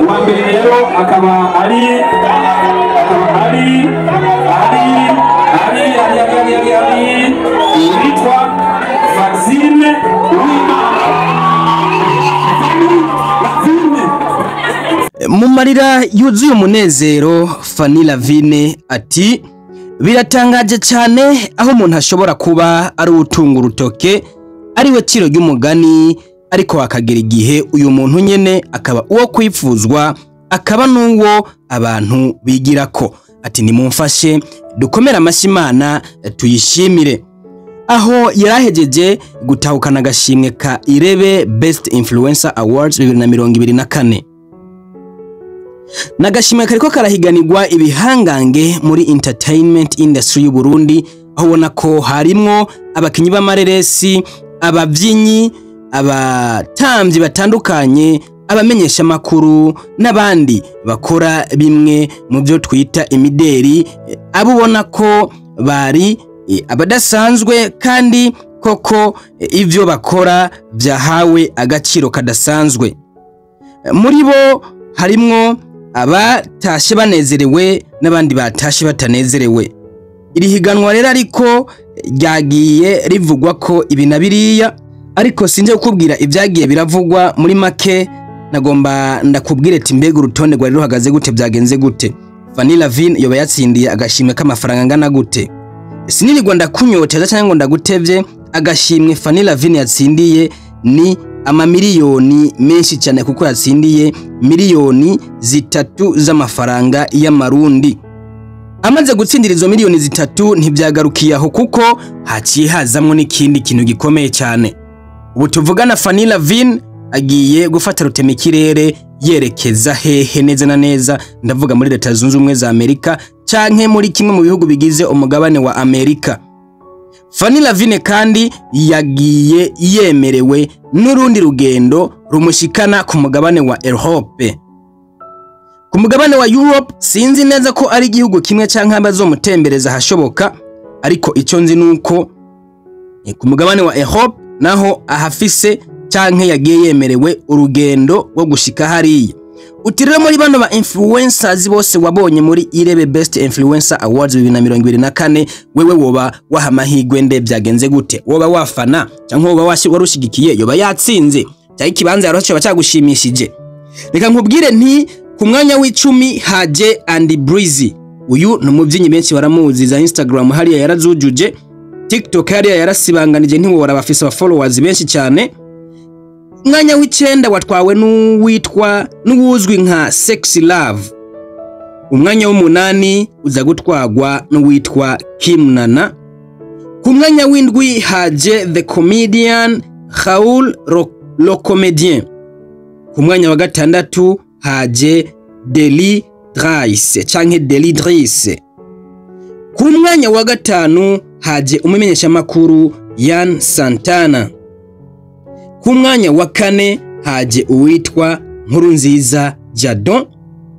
uwa mbere rero akaba ari witwa Maxime mu marira yuzuye umunezero. Fanny Lavine ati biratangaje cyane aho umuntu ashobora kuba ari utunga urutoke ari we ciro ry'umugani, ariko akagira igihe uyu muntu nyene akaba uwo kwifuzwa, akaba n'uwo abantu bigirako. Ati nimumfashe dukomera amashimana tuyishimire. Aho yarahejeje gutahukana agashimwe ka Irebe Best Influencer Awards 2024. Nagashimwe kariko karahiganirwa ibihangange muri entertainment industry y'u Burundi, aho ubona ko harimwo abakinyi b'amareresi, abavyinyi, abatamvyi batandukanye, abamenyesha makuru n'abandi bakora bimwe mu byo twita imideri. Abo ubona ko bari abadasanzwe kandi koko ivyo bakora vyahawe agaciro kadasanzwe. Muri bo harimwo abatashe banezerewe n'abandi batashe batanezerewe. Iri higanwa rero ariko ryagiye rivugwa ko ibi na biriya, ariko sinje kukubwira ibyagiye biravugwa muri make. Nagomba ndakubwire ati mbega urutonde rwari ruhagaze gute, byagenze gute, Fanny Lavine yoba yatsindiye agashimwe k'amafaranga ngana gute. Sinirirwa ndakunyoteza cyangwa ngo ndagutevye. Agashimwe Fanny Lavine yatsindiye ni amamiliyoni menshi cyane, kuko yatsindiye miliyoni 3 z'amafaranga y'amarundi. Amaze gutsindira izo miliyoni 3 ntibyagarukiye aho, kuko haciye hazamwe n'ikindi kintu gikomeye cyane. Ubu tuvugana Fanny Lavine agiye gufata rutema ikirere yerekeza hehe neza na neza, ndavuga muri Leta Zunze Ubumwe za Amerika canke muri kimwe mu bihugu bigize umugabane wa Amerika. Fanny Lavine kandi yagiye yemerewe n'urundi rugendo rumushikana ku mugabane wa Europe. Ku mugabane wa Europe sinzi neza ko ari igihugu kimwe canke abazomutembereza hashoboka, ariko ico nzi nuko ku mugabane wa Europe naho ahafise canke yagiye yemerewe urugendo rwo gushika hariya. Utirira muri bano ba influencers bose wabonye muri Irebe Best Influencer Awards 2024, wewe woba wahamahigwe nde, byagenze gute? Woba wafana canke woba warushigikiye yoba yatsinze cyari kibanza yaroshe bacagushimishije? Reka nkubwire nti ku mwanya w'10 haje Andy Breezy. Uyu numuvyinnyi benshi baramuzi, za Instagram hariya yarazujuje, TikTok hariya yarasibanganije, ntiwora bafise aba followers benshi cyane. Mwanya w'9 watwawe n'uwuzwi nka Sexy Love. Umwanya w'8 uza gutwagwa n'uwitwa Kim Nana. Ku mwanya w'7 haje The Comedian Raoul Le Comedien. Ku mwanya wa 6 haje Deli Drice canke Deli Drice. Ku mwanya wa 5 haje umumenyesha makuru Yan Santana. Ku mwanya wa 4 haje uwitwa Nkurunziza Jadon,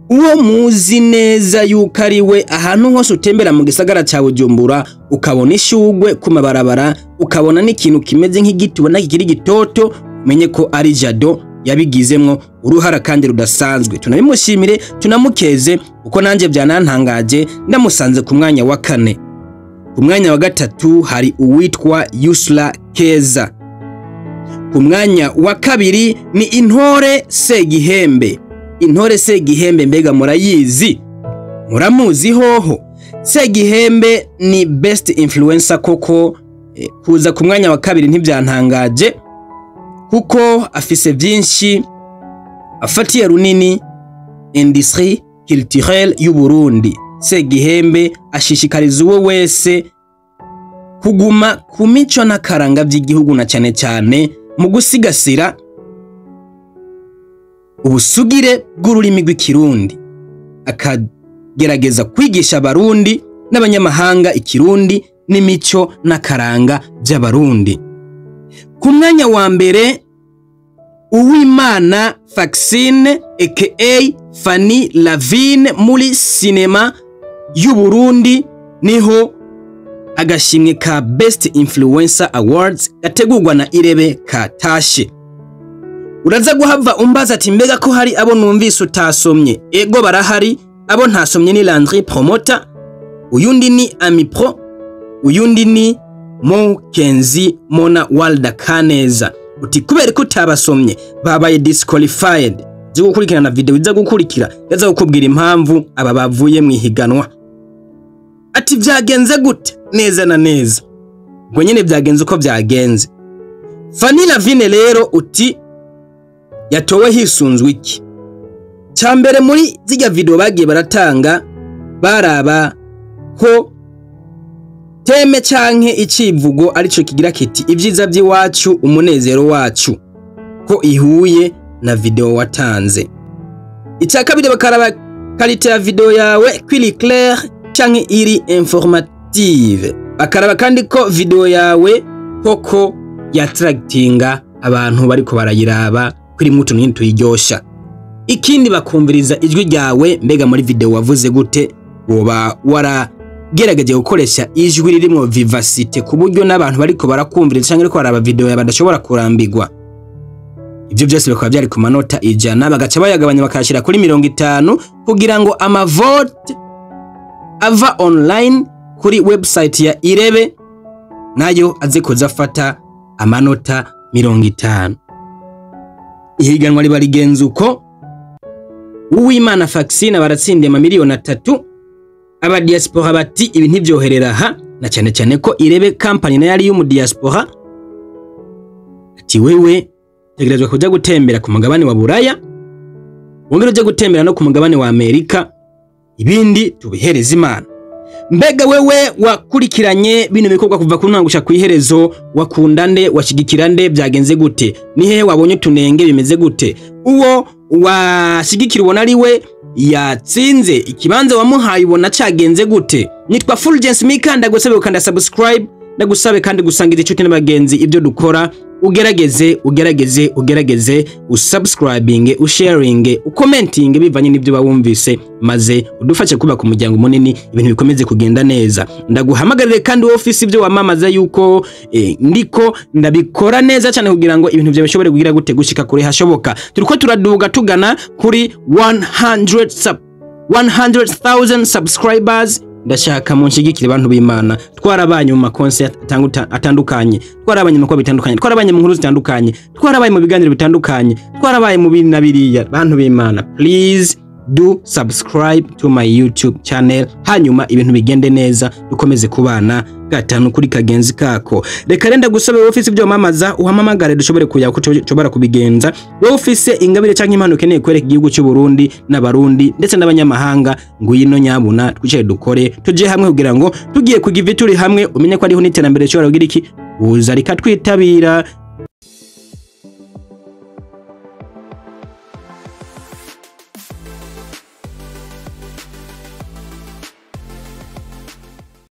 uwo muzi neza yuko ari we ahantu hose utembera mu gisagara cya Bujumbura ukabona ishugwe ku mabarabara, ukabona n'ikintu kimeze nk'igiti ubona kikiri gitoto, umenye ko ari Jadon yabigizemwo uruhara kandi rudasanzwe. Tunabimushimire tunamukeze, uko nanje byanantangaje ndamusanze ku mwanya wa 4. Ku mwanya wa 3 hari uwitwa Yusla Keza. Ku mwanya wa 2 ni Intore Segihembe. Intore Segihembe mbega murayizi? Muramuzi hoho? Segihembe ni Best Influencer koko. Kuza ku mwanya wa 2 ntibyantangaje, kuko afise byinshi afatiye runini industrie culturelle y'u Burundi. Segihembe ashishikariza uwo wese kuguma ku mico n'akaranga by'igihugu, na cyane cyane mu gusigasira ubusugire bw'ururimi rw'ikirundi, akagerageza kwigisha abarundi n'abanyamahanga ikirundi n'imico n'akaranga by'abarundi. Ku mwanya wa mbere Uwimana Faxine aka Fanny Lavine muri sinema y'u Burundi niho agashimwe ka Best Influencer Awards gategurwa na Irebe katashe. uraza guhava umbaza ati mbega ko hari abo numvise utasomye. Ego barahari, abo ntasomye ni Landry Promoter, uyundi ni Ami Pro, uyundi ni Mokenzi Mona Walda Kaneza. Uti kubera ko utabasomye babaye disqualified. Zo gukurikirana video iza gukurikira yaza gukubwira impamvu aba bavuye mu ihiganwa. Ati byagenze gute? Neza na neza. Ngo nyene byagenze uko byagenze. Fanny Lavine rero uti yatowe hisunzwe iki? Cyambere muri zijya video bagiye baratanga baraba ko teme canke icivugo arico kigira kiti ibyiza by'iwacu umunezero wacu ko ihuye na video watanze. Icyakabiri bakaraba quality ya video yawe kwili clair canke iri informative. Bakaraba kandi ko video yawe koko yattractinga abantu bariko barayiraba kuri mutu n'intu yiryosha. Ikindi bakumviriza ijwi ryawe mbega muri video wavuze gute, woba waragerageje gukoresha ijwi ririmo vivacity ku buryo n'abantu bariko barakumviriza cyangwa ariko baraba video ya badashobora kurambirwa. Ibyo byose bikaba byari ku manota 100 bagaca bayagabanya bakashira kuri 50 kugira ngo amavote ava online kuri website ya Irebe nayo aze kuzafata amanota 50. Ihiganwa riba rigenze uko Uwimana Faxine baratsindiye amamiliyoni 3. Aba diaspora bati ibi ntibyoherera ha na cyane cyane ko Irebe company na yari y'umu diaspora. Ati wewe tegerezwa kujya gutembera ku mugabane wa Buraya, wongera uje gutembera no ku mugabane wa Amerika, ibindi tubihereza Imana. Mbega wewe wakurikiranye bino bikorwa kuva ku ntangusha kwiherezo, wakunda nde, washigikira nde, byagenze gute? Ni hehe wabonye tunenge bimeze gute? Uwo washigikira ubona ari we yatsinze, ikibanza wamuhaye ubona cagenze gute? Nitwa Fulgence Mika, ndagusabe ukanda subscribe, ndagusabe kandi gusangiza inshuti n'abagenzi ibyo dukora. Ugerageze usubscribing, usharing, ucommenting bivanye n'ibyo bawumvise, maze udufashe kuba ku muryango munini ibintu bikomeze kugenda neza. Ndaguhamagarire kandi office ibyo wamamaza yuko ndiko ndabikora neza cyane kugira ngo ibintu byawe bishobore kugira gute gushika kure hashoboka. Turiko turaduga tugana kuri 100,000 subscribers. Ndashaka munshigikire abantu b'Imana. Twarabanye mu maconcert atandukanye, twarabanye mu bitandukanye, twarabanye mu nkuru zitandukanye, twarabaye mu biganiro bitandukanye, twarabaye mu bintu nabiriya. Abantu b'Imana, please do subscribe to my YouTube channel, hanyuma ibintu bigende neza, dukomeze kubana gatanu kuri kagenzi kako. Reka renda gusabe office ibyo mamaza uhamamagare dushobore kuya ko cobara kubigenza. Office ingabire canke impano keneye kwereka igihugu cy'u Burundi n'abarundi ndetse n'abanyamahanga ngo yino nyabuna twicaye dukore tuje hamwe kugira ngo tugiye kugiva turi hamwe umenye ko ariho n'iterambere cyo kugira iki uza rika twitabira